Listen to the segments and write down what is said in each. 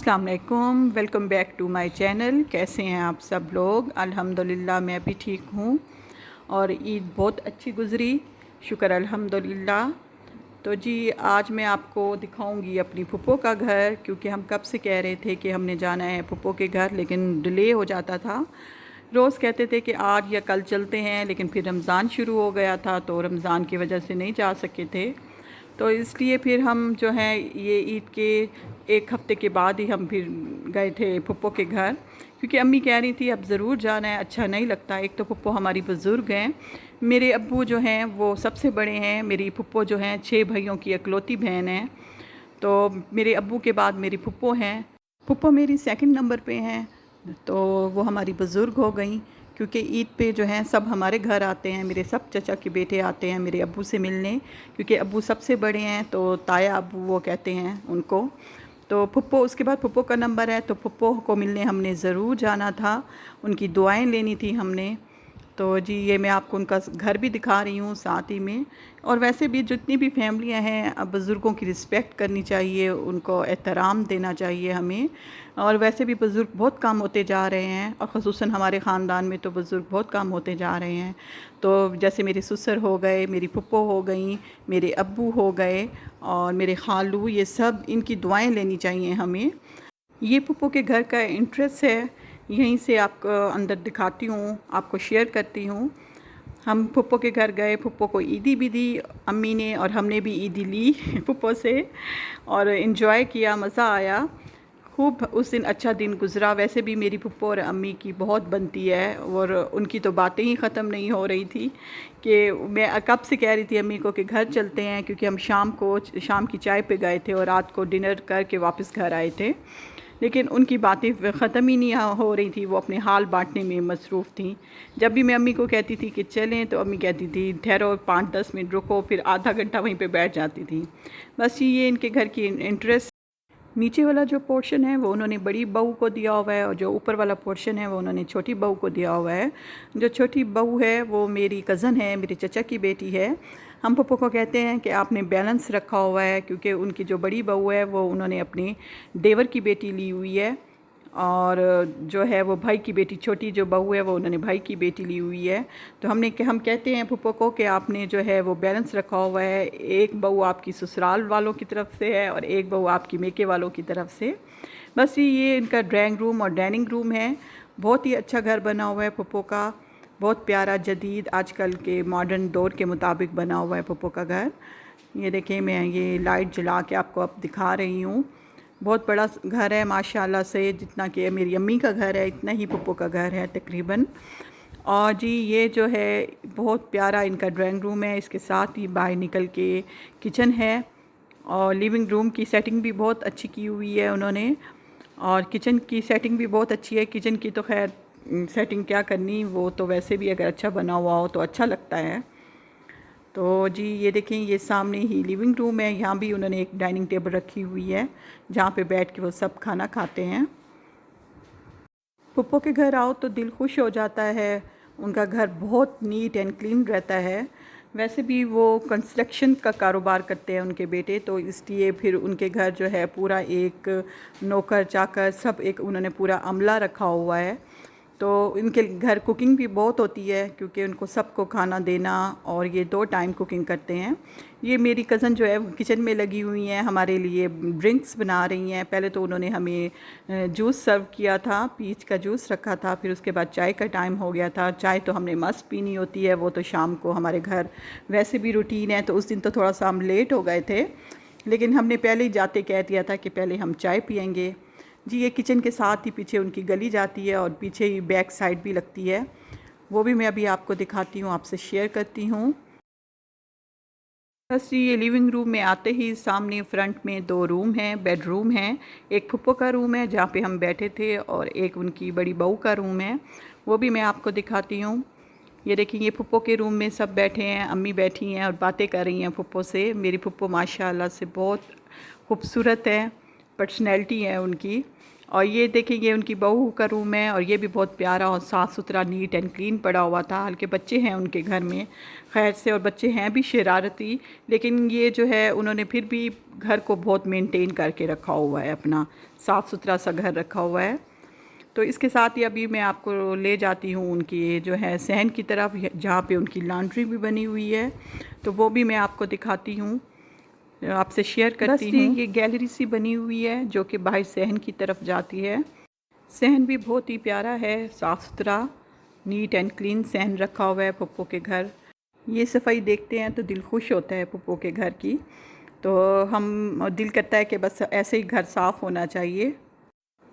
अस्सलाम वालेकुम, welcome back to my channel. कैसे हैं आप सब लोग? अल्हम्दुलिल्लाह मैं भी ठीक हूँ और ईद बहुत अच्छी गुज़री, शुक्र अल्हम्दुलिल्लाह। तो जी आज मैं आपको दिखाऊंगी अपनी फुप्पो का घर, क्योंकि हम कब से कह रहे थे कि हमने जाना है फुप्पो के घर, लेकिन डिले हो जाता था। रोज़ कहते थे कि आज या कल चलते हैं, लेकिन फिर रमज़ान शुरू हो गया था तो रमज़ान की वजह से नहीं जा सके थे। तो इसलिए फिर हम जो है ये ईद के एक हफ़्ते के बाद ही हम फिर गए थे फुप्पो के घर, क्योंकि अम्मी कह रही थी अब ज़रूर जाना है, अच्छा नहीं लगता। एक तो फुप्पो हमारी बुज़ुर्ग हैं, मेरे अब्बू जो हैं वो सबसे बड़े हैं, मेरी फुप्पो जो हैं 6 भाइयों की इकलौती बहन है। तो मेरे अब्बू के बाद मेरी फुप्पो हैं, फुप्पो मेरी सेकंड नंबर पे हैं। तो वो हमारी बुज़ुर्ग हो गई, क्योंकि ईद पे जो हैं सब हमारे घर आते हैं, मेरे सब चचा के बेटे आते हैं मेरे अब्बू से मिलने, क्योंकि अब्बू सबसे बड़े हैं तो ताया अब्बू वो कहते हैं उनको। तो फुप्पो, उसके बाद फुप्पो का नंबर है, तो फुप्पो को मिलने हमने ज़रूर जाना था, उनकी दुआएं लेनी थी हमने। तो जी ये मैं आपको उनका घर भी दिखा रही हूँ साथ ही में। और वैसे भी जितनी भी फैमिलियाँ हैं, अब बुज़ुर्गों की रिस्पेक्ट करनी चाहिए, उनको एहतराम देना चाहिए हमें। और वैसे भी बुज़ुर्ग बहुत कम होते जा रहे हैं, और ख़ुसूसन हमारे ख़ानदान में तो बुज़ुर्ग बहुत कम होते जा रहे हैं। तो जैसे मेरे ससुर हो गए, मेरी फुप्पो हो गई, मेरे अब्बू हो गए और मेरे खालू, ये सब इनकी दुआएं लेनी चाहिए हमें। ये फुप्पो के घर का इंट्रेस है, यहीं से आपको अंदर दिखाती हूँ, आपको शेयर करती हूँ। हम फुप्पो के घर गए, फुप्पो को ईदी भी दी अम्मी ने, और हमने भी ईदी ली फुप्पो से, और इन्जॉय किया, मज़ा आया खूब। उस दिन अच्छा दिन गुज़रा। वैसे भी मेरी फुप्पो और अम्मी की बहुत बनती है, और उनकी तो बातें ही ख़त्म नहीं हो रही थी कि मैं कब से कह रही थी अम्मी को कि घर चलते हैं, क्योंकि हम शाम की चाय पे गए थे और रात को डिनर करके वापस घर आए थे। लेकिन उनकी बातें ख़त्म ही नहीं हो रही थी, वो अपने हाल बांटने में मसरूफ़ थी। जब भी मैं अम्मी को कहती थी कि चलें, तो अम्मी कहती थी ठहरो 5-10 मिनट रुको, फिर आधा घंटा वहीं पे बैठ जाती थी। बस ये इनके घर की इंटरेस्ट। नीचे वाला जो पोर्शन है वो उन्होंने बड़ी बहू को दिया हुआ है, और जो ऊपर वाला पोर्शन है वो उन्होंने छोटी बहू को दिया हुआ है। जो छोटी बहू है वो मेरी कज़न है, मेरे चचा की बेटी है। हम पप्पो को कहते हैं कि आपने बैलेंस रखा हुआ है, क्योंकि उनकी जो बड़ी बहू है वो उन्होंने अपने देवर की बेटी ली हुई है, और जो है वो भाई की बेटी, छोटी जो बहू है वो उन्होंने भाई की बेटी ली हुई है। तो हम कहते हैं फूफो को कि आपने जो है वो बैलेंस रखा हुआ है, एक बहू आपकी ससुराल वालों की तरफ से है और एक बहू आपकी मेके वालों की तरफ से। बस ये इनका ड्राइंग रूम और डाइनिंग रूम है। बहुत ही अच्छा घर बना हुआ है फूफो का, बहुत प्यारा, जदीद, आजकल के मॉडर्न दौर के मुताबिक बना हुआ है फूफो का घर। ये देखें, मैं ये लाइट जला के आपको अब दिखा रही हूँ। बहुत बड़ा घर है माशाल्लाह से, जितना कि मेरी अम्मी का घर है इतना ही पप्पो का घर है तकरीबन। और जी ये जो है बहुत प्यारा इनका ड्राइंग रूम है, इसके साथ ही बाहर निकल के किचन है, और लिविंग रूम की सेटिंग भी बहुत अच्छी की हुई है उन्होंने, और किचन की सेटिंग भी बहुत अच्छी है। किचन की तो खैर सेटिंग क्या करनी, वो तो वैसे भी अगर अच्छा बना हुआ हो तो अच्छा लगता है। तो जी ये देखें, ये सामने ही लिविंग रूम है, यहाँ भी उन्होंने एक डाइनिंग टेबल रखी हुई है जहाँ पे बैठ के वो सब खाना खाते हैं। पप्पो के घर आओ तो दिल खुश हो जाता है, उनका घर बहुत नीट एंड क्लीन रहता है। वैसे भी वो कंस्ट्रक्शन का कारोबार करते हैं उनके बेटे, तो इसलिए फिर उनके घर जो है पूरा एक नौकर चाकर सब, एक उन्होंने पूरा अमला रखा हुआ है। तो इनके घर कुकिंग भी बहुत होती है, क्योंकि उनको सबको खाना देना, और ये 2 टाइम कुकिंग करते हैं। ये मेरी कज़न जो है किचन में लगी हुई हैं, हमारे लिए ड्रिंक्स बना रही हैं। पहले तो उन्होंने हमें जूस सर्व किया था, पीच का जूस रखा था, फिर उसके बाद चाय का टाइम हो गया था। चाय तो हमने मस्त पीनी होती है, वो तो शाम को हमारे घर वैसे भी रूटीन है। तो उस दिन तो थोड़ा सा हम लेट हो गए थे, लेकिन हमने पहले ही जाते कह दिया था कि पहले हम चाय पियेंगे। जी ये किचन के साथ ही पीछे उनकी गली जाती है, और पीछे ही बैक साइड भी लगती है, वो भी मैं अभी आपको दिखाती हूँ, आपसे शेयर करती हूँ। बस ये लिविंग रूम में आते ही सामने फ्रंट में 2 रूम हैं, बेडरूम हैं। एक फुप्पो का रूम है जहाँ पे हम बैठे थे, और एक उनकी बड़ी बहू का रूम है, वो भी मैं आपको दिखाती हूँ। ये देखिए, ये फुप्पो के रूम में सब बैठे हैं, अम्मी बैठी हैं और बातें कर रही हैं फुप्पो से। मेरी फुप्पो माशाल्लाह से बहुत खूबसूरत है, पर्सनैलिटी है उनकी। और ये देखें, ये उनकी बहू का रूम है और ये भी बहुत प्यारा और साफ़ सुथरा, नीट एंड क्लीन पड़ा हुआ था। हल्के बच्चे हैं उनके घर में खैर से, और बच्चे हैं भी शरारती, लेकिन ये जो है उन्होंने फिर भी घर को बहुत मेंटेन करके रखा हुआ है, अपना साफ़ सुथरा सा घर रखा हुआ है। तो इसके साथ ही अभी मैं आपको ले जाती हूँ उनकी जो है सहन की तरफ, जहाँ पे उनकी लॉन्ड्री भी बनी हुई है, तो वो भी मैं आपको दिखाती हूँ, आपसे शेयर करती हूँ। ये गैलरी सी बनी हुई है जो कि बाहर सहन की तरफ जाती है। सहन भी बहुत ही प्यारा है, साफ़ सुथरा नीट एंड क्लीन सहन रखा हुआ है पप्पो के घर। ये सफाई देखते हैं तो दिल खुश होता है पप्पो के घर की, तो हम दिल करता है कि बस ऐसे ही घर साफ़ होना चाहिए।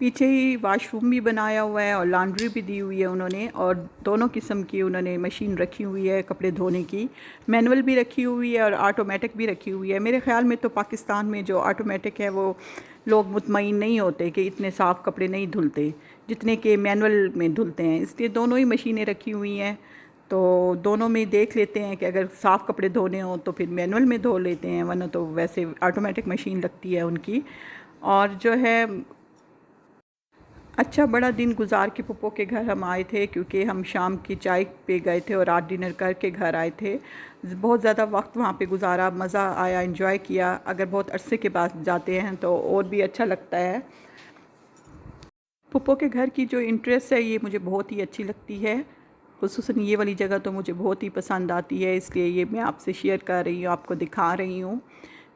पीछे ही वाशरूम भी बनाया हुआ है और लॉन्ड्री भी दी हुई है उन्होंने, और दोनों किस्म की उन्होंने मशीन रखी हुई है कपड़े धोने की, मैनुअल भी रखी हुई है और ऑटोमेटिक भी रखी हुई है। मेरे ख़्याल में तो पाकिस्तान में जो ऑटोमेटिक है वो लोग मुतमईन नहीं होते कि इतने साफ़ कपड़े नहीं धुलते जितने के मैनुअल में धुलते हैं, इसलिए दोनों ही मशीनें रखी हुई हैं। तो दोनों में देख लेते हैं कि अगर साफ़ कपड़े धोने हो तो फिर मैनुअल में धो लेते हैं, वरना तो वैसे ऑटोमेटिक मशीन लगती है उनकी। और जो है अच्छा बड़ा दिन गुजार के पप्पो के घर हम आए थे, क्योंकि हम शाम की चाय पे गए थे और रात डिनर करके घर आए थे। बहुत ज़्यादा वक्त वहाँ पे गुजारा, मज़ा आया, एंजॉय किया। अगर बहुत अरसे के बाद जाते हैं तो और भी अच्छा लगता है। पप्पो के घर की जो इंटरेस्ट है ये मुझे बहुत ही अच्छी लगती है, खुसूसन ये वाली जगह तो मुझे बहुत ही पसंद आती है, इसलिए ये मैं आपसे शेयर कर रही हूँ, आपको दिखा रही हूँ।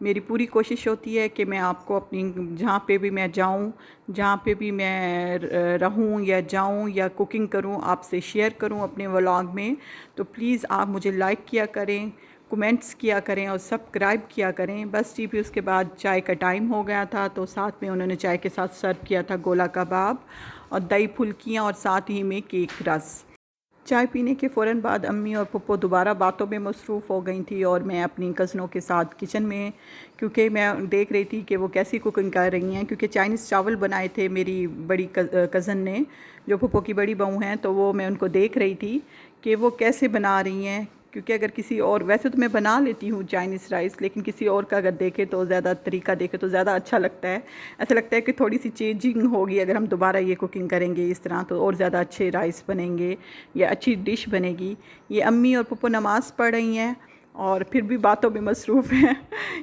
मेरी पूरी कोशिश होती है कि मैं आपको अपनी जहाँ पे भी मैं जाऊँ, जहाँ पे भी मैं रहूँ या जाऊँ या कुकिंग करूँ, आपसे शेयर करूँ अपने व्लॉग में। तो प्लीज़ आप मुझे लाइक किया करें, कमेंट्स किया करें और सब्सक्राइब किया करें। बस जी, फिर उसके बाद चाय का टाइम हो गया था, तो साथ में उन्होंने चाय के साथ सर्व किया था गोला कबाब और दही फुल्कियाँ और साथ ही में केक रस। चाय पीने के फ़ौरन बाद अम्मी और पप्पो दोबारा बातों में मसरूफ़ हो गई थी और मैं अपनी कज़नों के साथ किचन में, क्योंकि मैं देख रही थी कि वो कैसी कुकिंग कर रही हैं। क्योंकि चाइनीज़ चावल बनाए थे मेरी बड़ी कज़न ने, जो पप्पो की बड़ी बहू हैं, तो वो मैं उनको देख रही थी कि वो कैसे बना रही हैं। क्योंकि अगर किसी और, वैसे तो मैं बना लेती हूँ चाइनीज़ राइस, लेकिन किसी और का अगर देखे तो ज़्यादा तरीका देखे तो ज़्यादा अच्छा लगता है। ऐसा लगता है कि थोड़ी सी चेंजिंग होगी, अगर हम दोबारा ये कुकिंग करेंगे इस तरह तो और ज़्यादा अच्छे राइस बनेंगे या अच्छी डिश बनेगी। ये अम्मी और पप्पो नमाज़ पढ़ रही हैं और फिर भी बातों में मसरूफ़ हैं।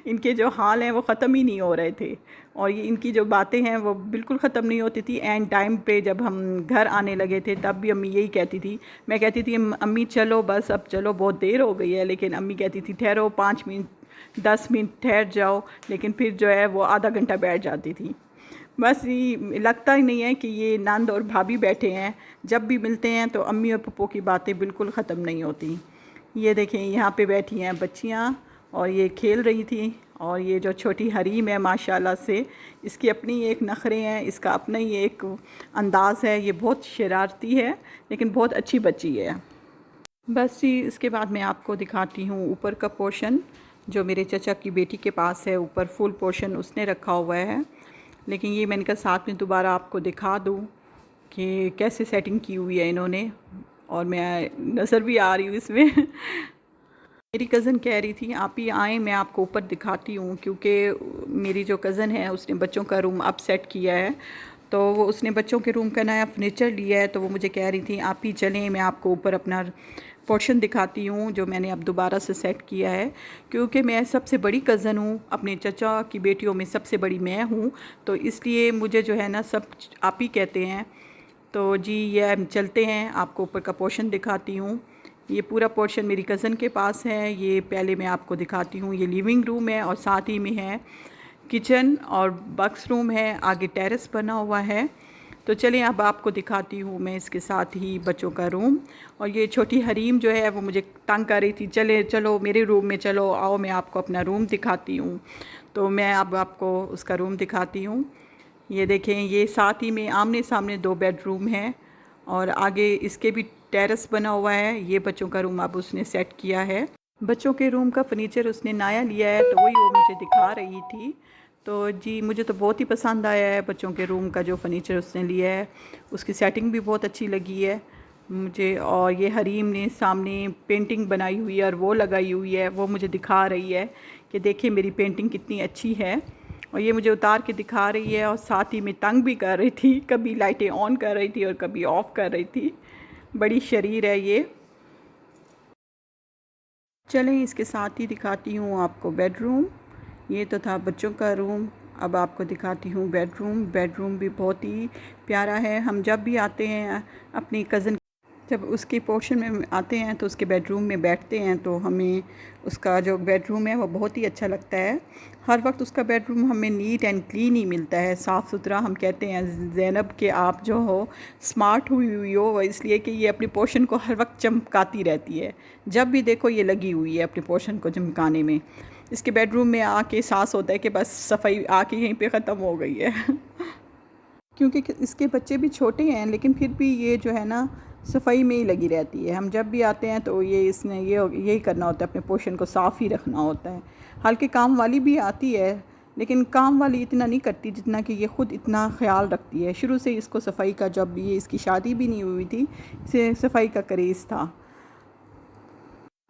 इनके जो हाल हैं वो ख़त्म ही नहीं हो रहे थे, और ये इनकी जो बातें हैं वो बिल्कुल ख़त्म नहीं होती थी। एंड टाइम पे जब हम घर आने लगे थे तब भी अम्मी यही कहती थी, मैं कहती थी अम्मी चलो बस अब चलो, बहुत देर हो गई है, लेकिन अम्मी कहती थी ठहरो 5 मिनट 10 मिनट ठहर जाओ, लेकिन फिर जो है वो आधा घंटा बैठ जाती थी। बस ये लगता ही नहीं है कि ये नंद और भाभी बैठे हैं, जब भी मिलते हैं तो अम्मी और पप्पो की बातें बिल्कुल ख़त्म नहीं होती। ये देखें, यहाँ पे बैठी हैं बच्चियाँ और ये खेल रही थी, और ये जो छोटी हरीम है माशाल्लाह से, इसकी अपनी एक नखरे हैं, इसका अपना ही एक अंदाज़ है। ये बहुत शरारती है लेकिन बहुत अच्छी बच्ची है। बस जी, इसके बाद मैं आपको दिखाती हूँ ऊपर का पोर्शन, जो मेरे चचा की बेटी के पास है, ऊपर फुल पोर्शन उसने रखा हुआ है। लेकिन ये मैंने कहा साथ में दोबारा आपको दिखा दूँ कि कैसे सेटिंग की हुई है इन्होंने, और मैं नज़र भी आ रही हूँ इसमें। मेरी कज़न कह रही थी आप ही आएँ, मैं आपको ऊपर दिखाती हूँ, क्योंकि मेरी जो कज़न है उसने बच्चों का रूम अप सेट किया है, तो वो उसने बच्चों के रूम का नया फर्नीचर लिया है, तो वो मुझे कह रही थी आप ही चलें, मैं आपको ऊपर अपना पोर्शन दिखाती हूँ जो मैंने अब दोबारा से सेट किया है। क्योंकि मैं सबसे बड़ी कज़न हूँ, अपने चचा की बेटियों में सबसे बड़ी मैं हूँ, तो इसलिए मुझे जो है ना सब आप ही कहते हैं। तो जी ये चलते हैं, आपको ऊपर का पोर्शन दिखाती हूँ। ये पूरा पोर्शन मेरी कज़न के पास है। ये पहले मैं आपको दिखाती हूँ, ये लिविंग रूम है और साथ ही में है किचन और बक्स रूम है, आगे टेरेस बना हुआ है। तो चलिए अब आपको दिखाती हूँ मैं इसके साथ ही बच्चों का रूम। और ये छोटी हरीम जो है वो मुझे तंग कर रही थी, चले चलो मेरे रूम में चलो, आओ मैं आपको अपना रूम दिखाती हूँ। तो मैं अब आपको उसका रूम दिखाती हूँ। ये देखें, ये साथ ही में आमने सामने 2 बेडरूम हैं और आगे इसके भी टेरेस बना हुआ है। ये बच्चों का रूम अब उसने सेट किया है। बच्चों के रूम का फर्नीचर उसने नया लिया है, तो वही वो मुझे दिखा रही थी। तो जी मुझे तो बहुत ही पसंद आया है बच्चों के रूम का जो फर्नीचर उसने लिया है, उसकी सेटिंग भी बहुत अच्छी लगी है मुझे। और ये हरीम ने सामने पेंटिंग बनाई हुई है और वो लगाई हुई है, वो मुझे दिखा रही है कि देखिए मेरी पेंटिंग कितनी अच्छी है। और ये मुझे उतार के दिखा रही है और साथ ही में तंग भी कर रही थी, कभी लाइटें ऑन कर रही थी और कभी ऑफ़ कर रही थी। बड़ी शरीर है ये। चलें इसके साथ ही दिखाती हूँ आपको बेडरूम। ये तो था बच्चों का रूम, अब आपको दिखाती हूँ बेडरूम। बेडरूम भी बहुत ही प्यारा है। हम जब भी आते हैं अपनी कज़न, जब उसके पोर्शन में आते हैं तो उसके बेडरूम में बैठते हैं तो हमें उसका जो बेडरूम है वो बहुत ही अच्छा लगता है। हर वक्त उसका बेडरूम हमें नीट एंड क्लीन ही मिलता है, साफ़ सुथरा। हम कहते हैं ज़ैनब कि आप जो हो स्मार्ट हुई हो, इसलिए कि ये अपनी पोर्शन को हर वक्त चमकाती रहती है। जब भी देखो ये लगी हुई है अपने पोर्शन को चमकाने में। इसके बेडरूम में आके एहसास होता है कि बस सफाई आके यहीं पे ख़त्म हो गई है क्योंकि इसके बच्चे भी छोटे हैं, लेकिन फिर भी ये जो है ना सफाई में ही लगी रहती है। हम जब भी आते हैं तो ये इसने यही करना होता है, अपने पोर्शन को साफ़ ही रखना होता है। हालांकि काम वाली भी आती है, लेकिन काम वाली इतना नहीं करती जितना कि ये ख़ुद इतना ख्याल रखती है। शुरू से इसको सफाई का, जब ये इसकी शादी भी नहीं हुई थी, इसे सफाई का क्रेज़ था।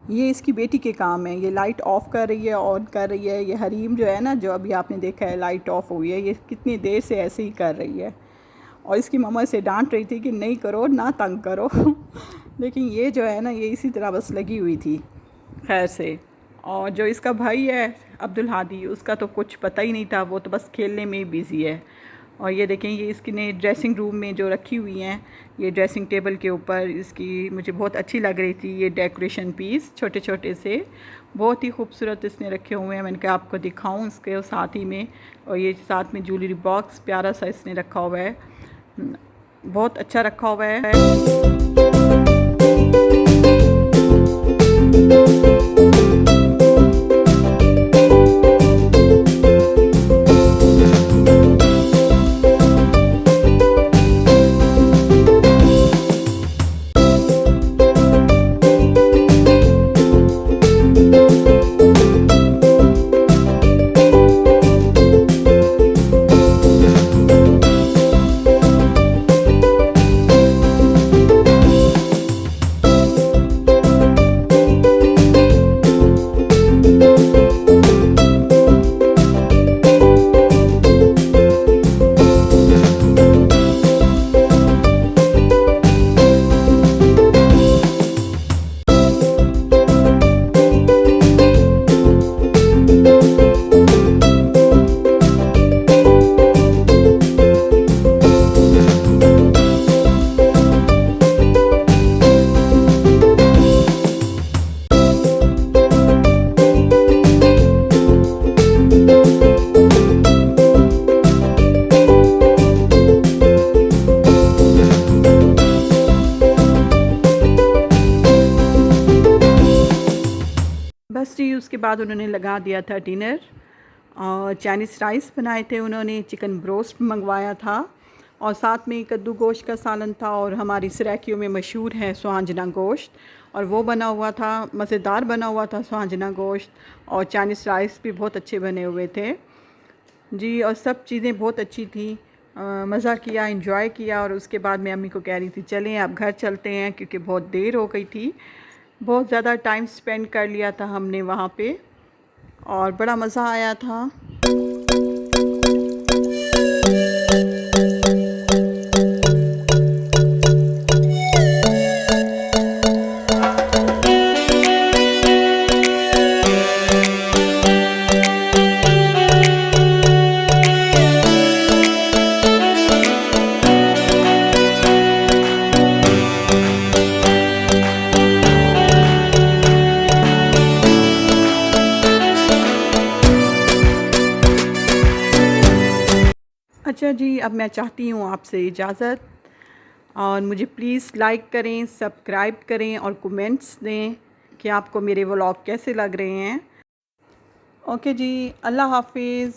ये इसकी बेटी के काम है। ये लाइट ऑफ़ कर रही है, ऑन कर रही है। ये हरीम जो है ना, जो अभी आपने देखा है लाइट ऑफ़ हुई है, ये कितनी देर से ऐसे ही कर रही है और इसकी मम्मा से डांट रही थी कि नहीं करो, ना तंग करो लेकिन ये जो है ना, ये इसी तरह बस लगी हुई थी खैर से। और जो इसका भाई है अब्दुल हादी, उसका तो कुछ पता ही नहीं था, वो तो बस खेलने में ही बिज़ी है। और ये देखें, ये इसकी ड्रेसिंग रूम में जो रखी हुई हैं, ये ड्रेसिंग टेबल के ऊपर इसकी मुझे बहुत अच्छी लग रही थी ये डेकोरेशन पीस, छोटे छोटे से बहुत ही खूबसूरत इसने रखे हुए हैं। मैंने कहा आपको दिखाऊं इसके साथ ही में। और ये साथ में ज्वेलरी बॉक्स प्यारा सा इसने रखा हुआ है, बहुत अच्छा रखा हुआ है। बस जी, उसके बाद उन्होंने लगा दिया था डिनर और चाइनीज़ राइस बनाए थे उन्होंने, चिकन ब्रोस्ट मंगवाया था और साथ में कद्दू गोश्त का सालन था। और हमारी सराइकियों में मशहूर है सुहांजना गोश्त, और वो बना हुआ था, मज़ेदार बना हुआ था सुहांजना गोश्त। और चाइनीज़ राइस भी बहुत अच्छे बने हुए थे जी, और सब चीज़ें बहुत अच्छी थी। मज़ा किया, एंजॉय किया। और उसके बाद मैं अम्मी को कह रही थी चलें अब घर चलते हैं, क्योंकि बहुत देर हो गई थी। बहुत ज़्यादा टाइम स्पेंड कर लिया था हमने वहाँ पे और बड़ा मज़ा आया था। अच्छा जी, अब मैं चाहती हूँ आपसे इजाज़त, और मुझे प्लीज़ लाइक करें, सब्सक्राइब करें और कमेंट्स दें कि आपको मेरे व्लॉग कैसे लग रहे हैं। ओके जी, अल्लाह हाफिज़।